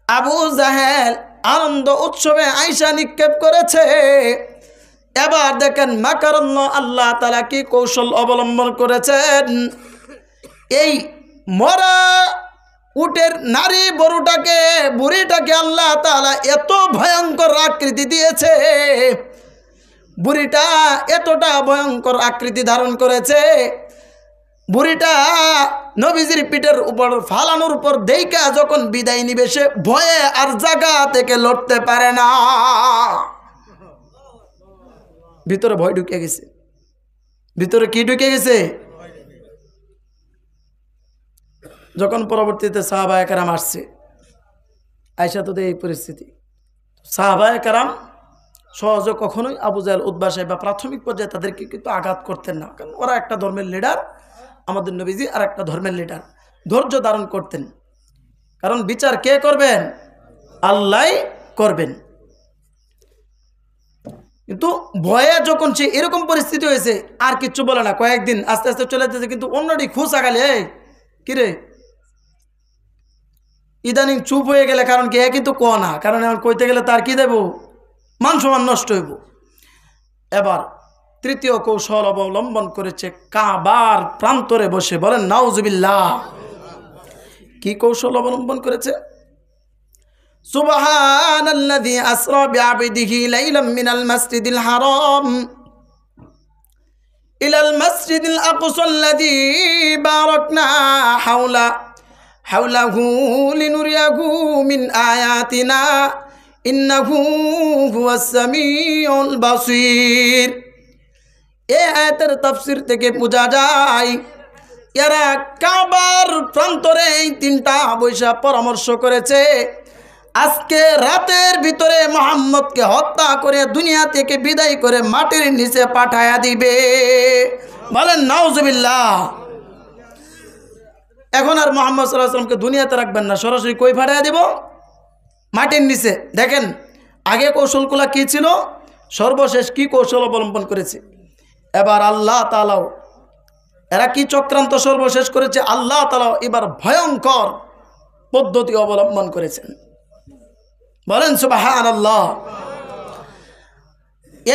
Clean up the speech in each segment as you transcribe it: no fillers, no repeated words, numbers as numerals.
আবু জাহেল আনন্দ উৎসবে আয়সা নিক্ষেপ করেছে। এবার দেখেন মাকারাল্লাহ, আল্লাহ তাআলা কি কৌশল অবলম্বন করেছেন। এই মরা উটের নারী বুড়িটাকে আল্লাহ তাআলা এত ভয়ঙ্কর আকৃতি দিয়েছে, বুড়িটা এতটা ভয়ঙ্কর আকৃতি ধারণ করেছে, বুড়িটা নবীজির পিঠের উপর ফালানোর উপর দেইকা যখন বিদায় নিবে সে ভয়ে আর জায়গা থেকে লড়তে পারে না। ভিতরে ভয় ঢুকে গেছে। ভিতরে কি ঢুকে গেছে? যখন পরবর্তীতে সাহাবায়ে কেরাম আসছে, আয়েশা তো এই পরিস্থিতি, সাহাবায়ে কেরাম সহজে কখনোই আবু জাহেল উতবা সাহেব প্রাথমিক পর্যায়ে তাদেরকে কিন্তু আঘাত করতেন না, কারণ ওরা একটা ধর্মের লিডার, আমাদের নবীজি আর একটা ধর্মের লিডার, ধৈর্য ধারণ করতেন। কারণ বিচার কে করবেন? আল্লাহ করবেন। কিন্তু ভয়ে যখন সে এরকম পরিস্থিতি হয়েছে আর কিচ্ছু বলে না, কয়েকদিন আস্তে আস্তে চলে যেতেছে, কিন্তু অন্যটি খুশ আগালে কিরে ইদানিং চুপ হয়ে গেলে, কারণ কি কিন্তু ক না, কারণ এখন কইতে গেলে তার কি দেব, মান সম্মান নষ্ট হইব। এবার তৃতীয় কৌশল অবলম্বন করেছে, কাবার প্রান্তরে বসে, বলেন নাউজুবিল্লাহ। কি কৌশল অবলম্বন করেছে? সুবহানাল্লাযী আসরা বিআবদিহি লাইলাম মিনাল মাসজিদিল হারাম ইলাল মাসজিদিল আকসাল্লাযী বারাকনা হাওলাহু লিনুরিয়াহু মিন আয়াতিনা ইন্নাহু হুয়াস সামিউল বাসীর। এই আয়াতের তাফসীর থেকে বোঝা যায় এরা কাবার প্রান্তরে এই তিনটা বৈশা পরামর্শ করেছে, আজকে রাতের ভিতরে মুহাম্মদকে হত্যা করে দুনিয়া থেকে বিদায় করে মাটির নিচে পাঠায়া দিবে। বলেন নাউজুবিল্লাহ। এখন আর মুহাম্মদ সাল্লাল্লাহু আলাইহি ওয়াসাল্লামকে দুনিয়াতে রাখবেন না, সরাসরি কই পাঠায়া দিব? মাটির নিচে। দেখেন আগে কৌশলগুলা কি ছিল, সর্বশেষ কি কৌশল অবলম্বন করেছে। এবার আল্লাহ তাআলাও এরা কি চক্রান্ত সর্বশেষ করেছে, আল্লাহ তাআলাও এবার ভয়ঙ্কর পদ্ধতি অবলম্বন করেছেন। বলেন সুবহানাল্লাহ।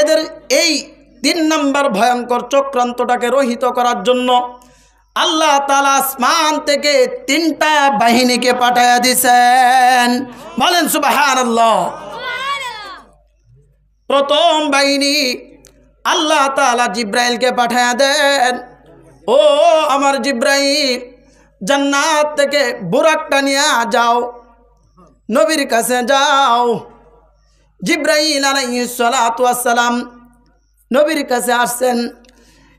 এদের এই 3 নম্বর ভয়ঙ্কর চক্রান্তটাকে রহিত করার জন্য আল্লাহ তাআলা আসমান থেকে 3টা বাহিনীকে পাঠায়া দিয়েছেন। বলেন সুবহানাল্লাহ। প্রথম বাহিনী আল্লাহ তাআলা জিব্রাইলকে পাঠায়া দেন, ও আমার জিব্রাইল জান্নাত থেকে বুরাকটা নিয়ে যাও, নবীর কাছে যাও। জিব্রাইল আলাইহিস সালাতু ওয়াস সালাম নবীর কাছে আসছেন।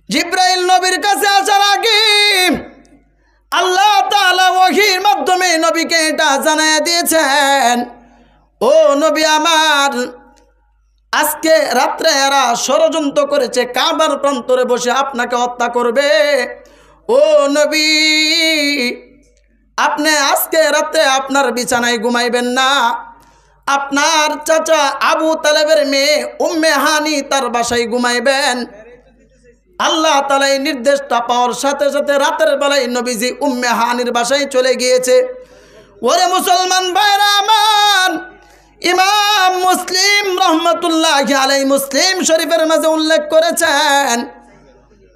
জিব্রাইল নবীর কাছে আসার আগে আল্লাহ তাআলা ওহীর মাধ্যমে নবীকে এটা জানিয়ে দিয়েছেন, ও নবী আমার, আজকে রাত্রে এরা ষড়যন্ত্র করেছে, কাবার প্রান্তরে বসে আপনাকে হত্যা করবে। ও নবী, আপনি আজকে রাত্রে আপনার বিছানায় ঘুমাইবেন না, আপনার চাচা আবু তালেবের মেয়ে উম্মে হানি তার বাসায় ঘুমাইবেন। আল্লাহ তাআলা এই নির্দেশটা পাওয়ার সাথে সাথে রাতের বেলায় নবীজি উম্মে হানির বাসায় চলে গিয়েছে। ওরে মুসলমান ভাইরা আমার, ইমাম মুসলিম রহমাতুল্লাহি আলাইহি মুসলিম শরীফের মাঝে উল্লেখ করেছেন,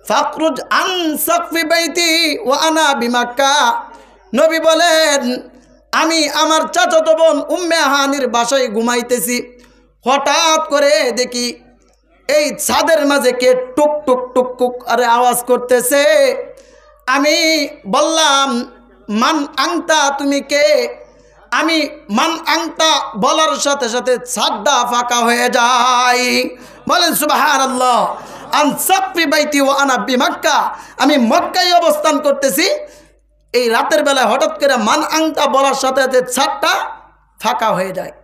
ফাকরুজ আন সাকফি বাইতি ওয়া আনা বিমাক্কা। নবী বলেন, আমি আমার চাচাতো বোন উম্মে হানির বাসায় ঘুমাইতেছি, হঠাৎ করে দেখি এই ছাদের মাঝে কে টুক টুক টুক টুক আরে আওয়াজ করতেছে। আমি বললাম, মান আংতা, তুমি কে? আমি মান আংতা বলার সাথে সাথে ছাদটা ফাঁকা হয়ে যায়। বলেন সুবহানাল্লাহ। আন সাকফি বাইতি ওয়া আনা বিমাক্কা, আমি মক্কায় অবস্থান করতেছি, এই রাতের বেলায় হঠাৎ করে মান আংতা বলার সাথে সাথে ছাদটা ফাঁকা হয়ে যায়।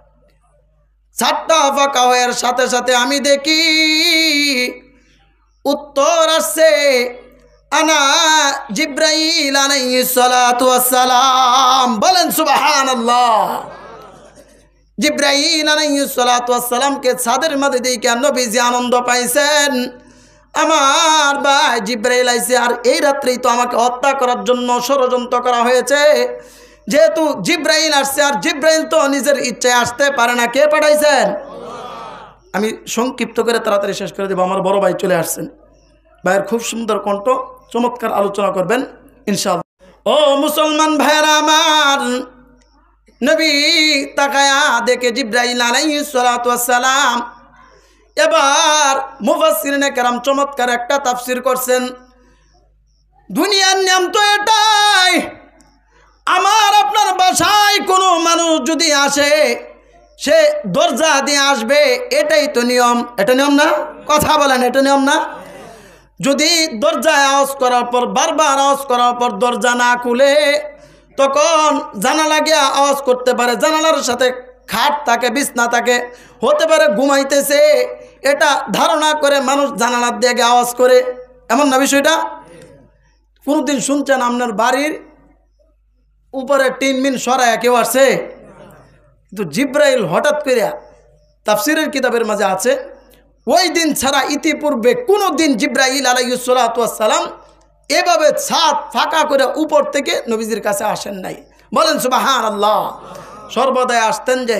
ছাদটা ফাঁকা হওয়ার সাথে সাথে আমি দেখি উত্তর আসছে, আনা জিব্রাইল আলাইহিস সালাতু ওয়াস সালাম। বলেন সুবহানাল্লাহ। জিব্রাইল আলাইহিস সালাতু ওয়াস সালামকে ছাদের মধ্যে দেখে নবীজি আনন্দ পাইছেন, আমার ভাই জিব্রাইল আইছে, আর এই রাত্রেই তো আমাকে হত্যা করার জন্য ষড়যন্ত্র করা হয়েছে। যেহেতু জিব্রাইল আসছে, আর জিব্রাইল তো নিজের ইচ্ছায় আসতে পারে না, কে পাঠাইছেন? আমি সংক্ষিপ্ত করে তাড়াতাড়ি শেষ করে দেবো, আমার বড় ভাই চলে আসছেন। ভাইয়ের খুব সুন্দর কণ্ঠ, চমৎকার আলোচনা করবেন ইনশাআল্লাহ। ও মুসলমান ভাইয়েরা আমার, নবী তাকায়া দেখে জিব্রাইল আলাইহিস সালাতু ওয়াস সালাম। এবার মুফাসসিরিনে কেরাম চমৎকার একটা তাফসীর করছেন। দুনিয়ার নিয়ম তো এটাই, আমার আপনার বাসায় কোনো মানুষ যদি আসে, সে দরজা দিয়ে আসবে, এটাই তো নিয়ম। এটা নিয়ম না? কথা বলেন, এটা নিয়ম না? যদি দরজায় আওয়াজ করার পর, বারবার আওয়াজ করার পর দরজা না খুলে, তখন জানালা গিয়ে আওয়াজ করতে পারে। জানালার সাথে খাট থাকে, বিছনা থাকে, হতে পারে ঘুমাইতেছে, এটা ধারণা করে মানুষ জানালার দিয়ে গিয়ে আওয়াজ করে, এমন না বিষয়টা? কোনোদিন শুনছেন আপনার বাড়ির উপরে টিন মিন সরায়া কেউ আসছে? কিন্তু জিব্রাইল হঠাৎ করে, তাফসীরের কিতাবের মাঝে আছে, ওই দিন ছাড়া ইতিপূর্বে কোনো দিন জিব্রাইল আলাইহিস সালাতু ওয়াস সালাম এভাবে ছাদ ফাঁকা করে উপর থেকে নবীজির কাছে আসেন নাই। বলেন সুবহানাল্লাহ। সর্বদাই আসতেন, যে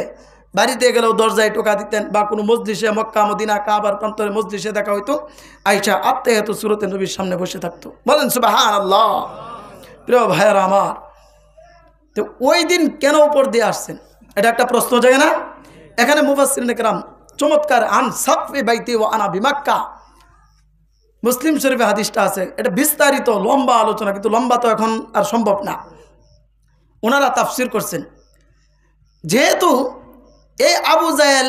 বাড়িতে গেলেও দরজায় টোকা দিতেন, বা কোনো মজলিসে, মক্কা মদিনা কাবার প্রান্তরে মজলিসে দেখা হইতো, আয়েশা আত্তাহিয়াতু সূরাতে নবীর সামনে বসে থাকতো। বলেন সুবহানাল্লাহ। প্রিয় ভাইয়েরা আমার, তো ওই দিন কেন উপর দিয়ে আসছেন, এটা একটা প্রশ্ন জাগে না? এখানে মুফাসসিরিনে কেরাম চমৎকার, আন সাকফি বাইতি ওয়া আনা বিমাক্কা, মুসলিম শরীফে হাদিসটা আছে। এটা বিস্তারিত লম্বা আলোচনা, কিন্তু লম্বা তো এখন আর সম্ভব না। ওনারা তাফসীর করছেন, যেহেতু এই আবু জাহেল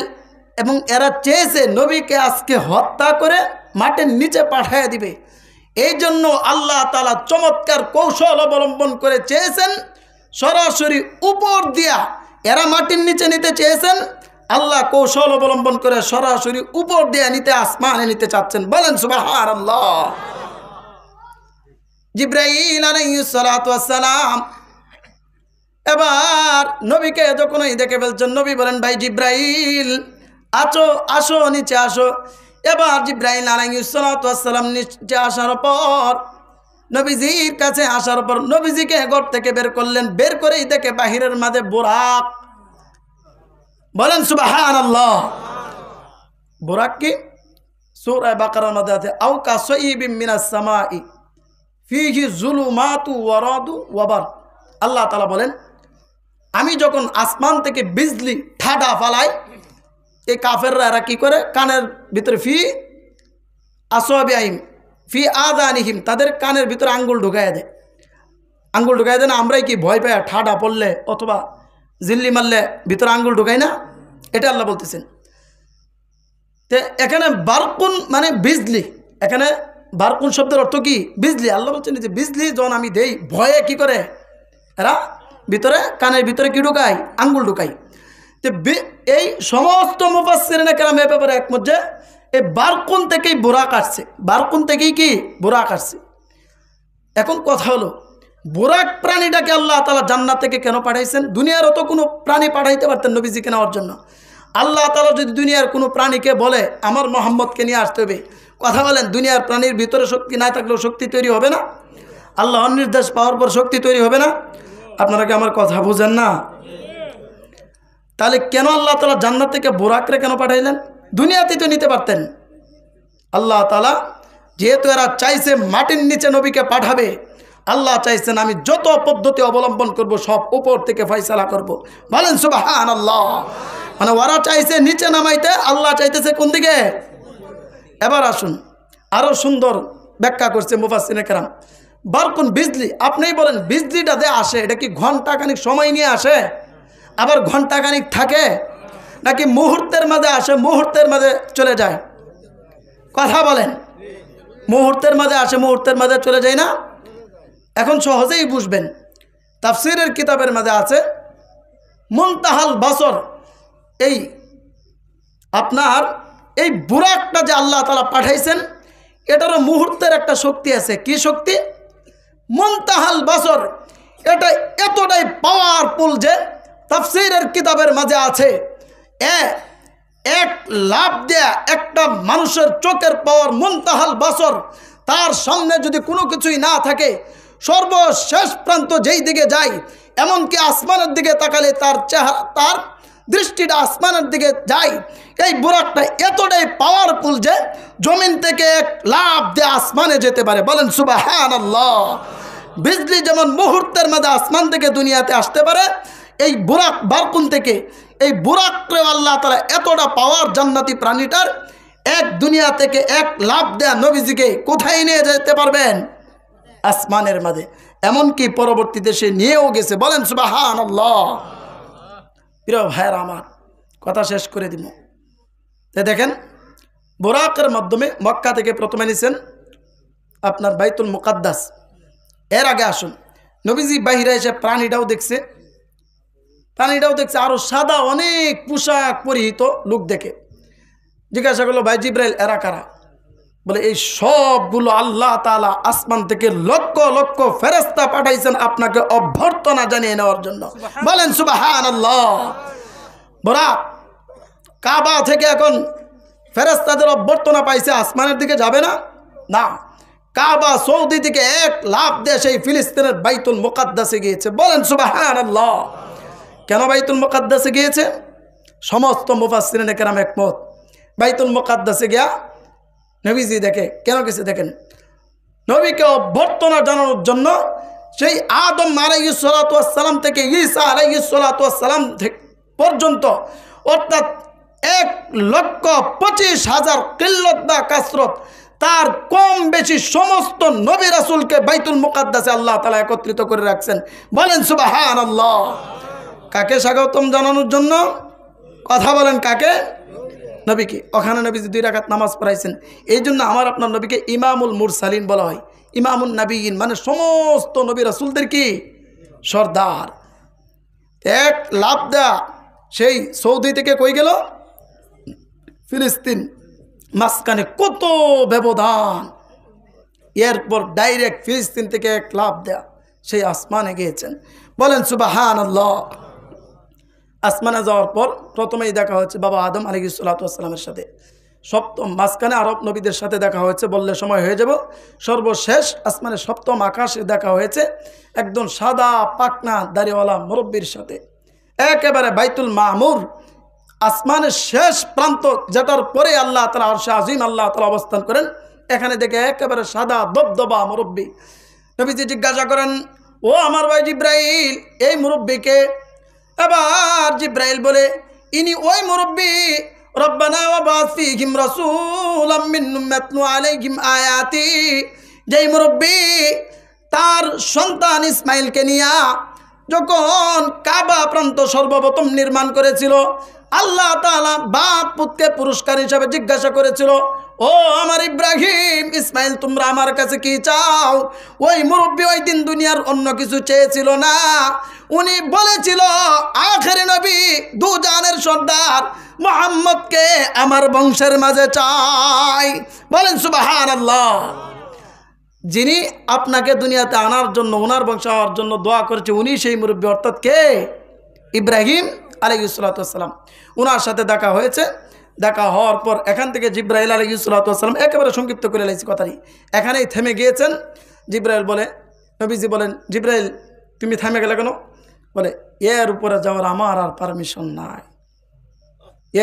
এবং এরা চেয়েছে নবীকে আজকে হত্যা করে মাটির নিচে পাঠিয়ে দিবে, এই জন্য আল্লাহ তাআলা চমৎকার কৌশল অবলম্বন করে চেয়েছেন সরাসরি উপর দিয়া, এরা মাটির নিচে নিতে চেয়েছেন, আল্লাহ কৌশল অবলম্বন করে সরাসরি উপর দিয়ে নিতে, আসমানে নিতে চাচ্ছেন। বলেন সুবহানাল্লাহ। জিব্রাইল আলাইহিস সালাতু ওয়াস সালাম এবার নবীকে যখনই দেখে ফেলছেন, নবী বলেন, ভাই জিব্রাইল আসো নিচে আসো। এবার জিব্রাইল আলাইহিস সালাতু ওয়াস সালাম নিচে আসার পর, নবীজির কাছে আসার পর নবীজিকে ঘর থেকে বের করলেন। বের করেই দেখে বাহিরের মাঝে বুরাক। বলেন সুবহানাল্লাহ। বুরাক কি? সূরা বাকারার মধ্যে আছে, আও কাসাইবিম মিনাস সামাই ফিহি যুলুমাতু ওয়া রাদু ওয়া বার। আল্লাহ তাআলা বলেন, আমি যখন আসমান থেকে বিজলি ঠাডা ফালাই, এই কাফেররা এরা কি করে, কানের ভিতরে ফি আসওয়াবিহিম ফি আযানিহিম, তাদের কানের ভিতরে আঙ্গুল ঢুকাইয়া দেয়। আঙ্গুল ঢুকাই দেয় না? আমরাই কি ভয় পাই ঠাডা পড়লে অথবা জিল্লি মারলে ভিতরে আঙ্গুল ঢুকাই না? এটা আল্লাহ বলতেছেন। তো এখানে বারকুন মানে বিজলি, এখানে বারকুন শব্দের অর্থ কি? বিজলি। আল্লাহ বলছেন যে বিজলি যখন আমি দেই, ভয়ে কি করে এরা ভিতরে, কানের ভিতরে কি ঢুকাই? আঙ্গুল ঢুকাই। তো এই সমস্ত মুফাসসিরিনে কেরাম এই ব্যাপারে একমত যে এই বারকুন থেকেই বুরাক আসছে, বারকুন থেকেই কি বুরাক আসছে। এখন কথা হলো, বুরাক প্রাণীটাকে আল্লাহ তাআলা জান্নাত থেকে কেন পাঠাইছেন? দুনিয়ার অত কোনো প্রাণী পাঠাইতে পারতেন নবীজিকে নেওয়ার জন্য। আল্লাহ তাআলা যদি দুনিয়ার কোনো প্রাণীকে বলে আমার মোহাম্মদকে নিয়ে আসতে হবে, কথা বলেন, দুনিয়ার প্রাণীর ভিতরে শক্তি না থাকলেও শক্তি তৈরি হবে না? আল্লাহর নির্দেশ পাওয়ার পর শক্তি তৈরি হবে না? আপনারা কি আমার কথা বুঝেন না? তাহলে কেন আল্লাহ তাআলা জান্নাত থেকে বুরাকরে কেন পাঠাইলেন? দুনিয়াতেই তো নিতে পারতেন। আল্লাহ তাআলা যেহেতু এরা চাইছে মাটির নিচে নবীকে পাঠাবে, আল্লাহ চাইছেন আমি যত পদ্ধতি অবলম্বন করব সব উপর থেকে ফয়সালা করব। বলেন সুবহানাল্লাহ। মানে ওরা চাইছে নিচে নামাইতে, আল্লাহ চাইতেছে কোন দিকে? এবার আসুন, আরো সুন্দর ব্যাখ্যা করছে মুফাসসিরিনে কেরাম। বারকুন বিজলি, আপনিই বলেন বিজলিটা যে আসে এটা কি ঘন্টাখানিক সময় নিয়ে আসে, আবার ঘন্টাখানিক থাকে, নাকি মুহূর্তের মাঝে আসে মুহূর্তের মাঝে চলে যায়? কথা বলেন, মুহূর্তের মাঝে আসে মুহূর্তের মাঝে চলে যায় না? এখন সহজেই বুঝবেন, তাফসীরের কিতাবের মাঝে আছে মুনতাহাল বাসর, এই আপনার এই বুরাকটা যে আল্লাহ তাআলা পাঠাইছেন, এটারও মুহূর্তের একটা শক্তি আছে। কি শক্তি? মুনতাহাল বাসর। এটা এতটাই পাওয়ারফুল যে তাফসীরের কিতাবের মাঝে আছে এক লাফ দেয়া একটা মানুষের চোখের পাওয়ার মুনতাহাল বাসর, তার সামনে যদি কোনো কিছুই না থাকে, সর্বশেষ প্রান্ত যেই দিকে যায়, এমনকি আসমানের দিকে তাকালে তার চেহারা, তার দৃষ্টিটা আসমানের দিকে যায়। এই বুরাকটা এতটাই পাওয়ারফুল যে জমিন থেকে এক লাফ দিয়ে আসমানে যেতে পারে। বলেন সুবহানাল্লাহ। বিজলি যেমন মুহূর্তের মধ্যে আসমান থেকে দুনিয়াতে আসতে পারে, এই বুরাক বারকুন থেকে, এই বুরাকরে আল্লাহ তাআলা এতটা পাওয়ার জান্নাতি প্রাণীটার, এক দুনিয়া থেকে এক লাফ দেয়া নবীজিকে কোথায় নিয়ে যেতে পারবেন? আসমানের মাঝে। এমনকি পরবর্তীতে সে নিয়েও গেছে। বলেন সুবহানাল্লাহ। প্রিয় ভাইয়েরা আমার, কথা শেষ করে দিব। তাই দেখেন, বুরাকের মাধ্যমে মক্কা থেকে প্রথমে নিছেন আপনার বাইতুল মুকাদ্দাস। এর আগে আসুন, নবীজি বাহিরে এসে প্রাণীটাও দেখছে, আরো সাদা অনেক পোশাক পরিহিত লোক দেখে জিজ্ঞাসা করলো, ভাই জিব্রাইল এরা কারা? বলে এই সবগুলো আল্লাহ তাআলা আসমান থেকে লক্ষ লক্ষ ফেরেশতা পাঠাইছেন আপনাকে অভ্যর্থনা জানিয়ে নেওয়ার জন্য। বলেন সুবহানাল্লাহ। বুরাক কাবা থেকে এখন ফেরেশতাদের অভ্যর্থনা পাইছে, আসমানের দিকে যাবে না? না, কাবা সৌদি থেকে এক লাফ দিয়ে সেই ফিলিস্তিনের বাইতুল মুকাদ্দাসে গিয়েছে। বলেন সুবহানাল্লাহ। কেন বাইতুল মুকাদ্দাসে গিয়েছে? সমস্ত মুফাসসিরিনে কেরাম একমত। বাইতুল মুকাদ্দাসে গিয়া নবীজি দেখে, কেন গেছে দেখেন, নবীকে অভ্যর্থনা জানানোর জন্য। সেই আদম আলাইহিস সালাতু ওয়াস সালাম থেকে ঈসা আলাইহিস সালাতু ওয়াস সালাম পর্যন্ত, অর্থাৎ 1,25,000 কিল্লত বা কাসরত, তার কম বেশি সমস্ত নবী রাসূলকে বাইতুল মুকাদ্দাসে আল্লাহ তাআলা একত্রিত করে রাখছেন। বলেন সুবহানাল্লাহ। কাকে স্বাগতম জানানোর জন্য? কথা বলেন, কাকে? নবীকে। ওখানে নবীজি 2 রাকাত নামাজ পড়াইছেন। এই জন্য আমার আপনার নবীকে ইমামুল মুরসালিন বলা হয়। ইমামুন নবীন মানে সমস্ত নবী রাসূলদের কি সর্দার। এক লাফ দেয়া সেই সৌদি থেকে কই গেল? ফিলিস্তিন। মাঝখানে কত ব্যবধান, এরপর ডাইরেক্ট ফিলিস্তিন থেকে এক লাফ দেয়া সেই আসমানে গিয়েছেন। বলেন সুবহানাল্লাহ। আসমানে যাওয়ার পর প্রথমেই দেখা হচ্ছে বাবা আদম আলাইহিস সালাতু ওয়াস সালামের সাথে। সপ্তম মাঝখানে আরব নবীদের সাথে দেখা হয়েছে, বললে সময় হয়ে যাব। সর্বশেষ আসমানে সপ্তম আকাশে দেখা হয়েছে একদম সাদা পাকনা দাড়িওয়ালা মুরব্বির সাথে। একেবারে বাইতুল মামুর, আসমানের শেষ প্রান্ত, যেটার পরে আল্লাহ তাআলা আরশে আজিম আল্লাহ তাআলা অবস্থান করেন, এখানে দেখে একেবারে সাদা দবদবা মুরব্বি। নবীজি জিজ্ঞাসা করেন, ও আমার ভাই জিব্রাইল, এই মুরব্বিকে? এবার জিব্রাইল বলে, ইনি ওই মুরব্বি, রব্বানা ওয়া বাস ফীহিম রাসূলাম মিনহুম ইয়াতলু আলাইহিম আয়াতি, যেই মুরব্বি তার সন্তান ইসমাইলকে নিয়া যখন কাবা প্রান্ত সর্বপ্রথম নির্মাণ করেছিল, আল্লাহ তাআলা বাপ পুত্রকে পুরস্কার হিসাবে জিজ্ঞাসা করেছিল, ও আমার ইব্রাহিম, ইসমাইল, তোমরা আমার কাছে কি চাও? ওই মুরব্বি ওই দিন দুনিয়ার অন্য কিছু চেয়েছিল না। উনি বলেছিল, আখেরি নবী, দুজানের সর্দার মুহাম্মদকে আমার বংশের মাঝে চাই। বলেন সুবহানাল্লাহ। যিনি আপনাকে দুনিয়াতে আনার জন্য, ওনার বংশ হওয়ার জন্য দোয়া করেছে, উনি সেই মুরব্বি। অর্থাৎ কে? ইব্রাহিম আলাইহিস সালাতু ওয়াস সালাম। ওনার সাথে দেখা হয়েছে। দেখা হওয়ার পর এখান থেকে জিব্রাইল আলাইহিস সালাতু ওয়াস সালাম, একেবারে সংক্ষিপ্ত করে লাইছি কথাটি, এখানেই থেমে গিয়েছেন। জিব্রাইল বলে, নবীজি বলেন, জিব্রাইল তুমি থেমে গেলে কেন? বলে, এর উপরে যাওয়ার আমার আর পারমিশন নাই।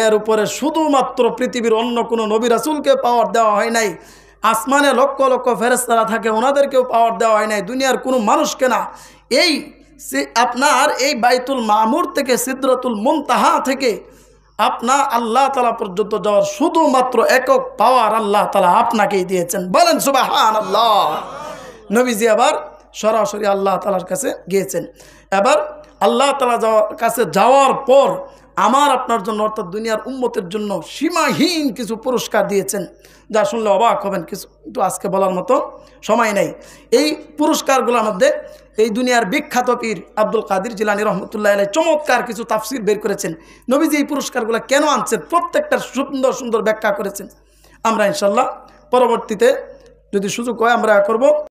এর উপরে শুধুমাত্র পৃথিবীর অন্য কোনো নবী রাসূলকে পাওয়ার দেওয়া হয় নাই। আসমানে লক্ষ লক্ষ ফেরেশতারা থাকে, ওনাদেরকেও পাওয়ার দেওয়া হয় নাই, দুনিয়ার কোনো মানুষকে না। এই আপনার এই বাইতুল মামুর থেকে সিদরাতুল মুনতাহা থেকে আপনার আল্লাহ তাআলা পর্যন্ত যাওয়ার শুধুমাত্র একক পাওয়ার আল্লাহ তাআলা আপনাকেই দিয়েছেন। বলেন সুবহানাল্লাহ। নবীজি আবার সরাসরি আল্লাহ তাআলার কাছে গিয়েছেন। এবার আল্লাহ তাআলা কাছে যাওয়ার পর আমার আপনার জন্য, অর্থাৎ দুনিয়ার উম্মতের জন্য সীমাহীন কিছু পুরস্কার দিয়েছেন, যা শুনলে অবাক হবেন। কিন্তু আজকে বলার মতো সময় নেই। এই পুরস্কারগুলোর মধ্যে এই দুনিয়ার বিখ্যাত পীর আব্দুল কাদের জিলানী রহমতুল্লাহ আলাইহি চমৎকার কিছু তাফসির বের করেছেন। নবীজি এই পুরস্কারগুলো কেন আনছেন, প্রত্যেকটার সুন্দর সুন্দর ব্যাখ্যা করেছেন। আমরা ইনশাল্লাহ পরবর্তীতে যদি সুযোগ হয় আমরা করব।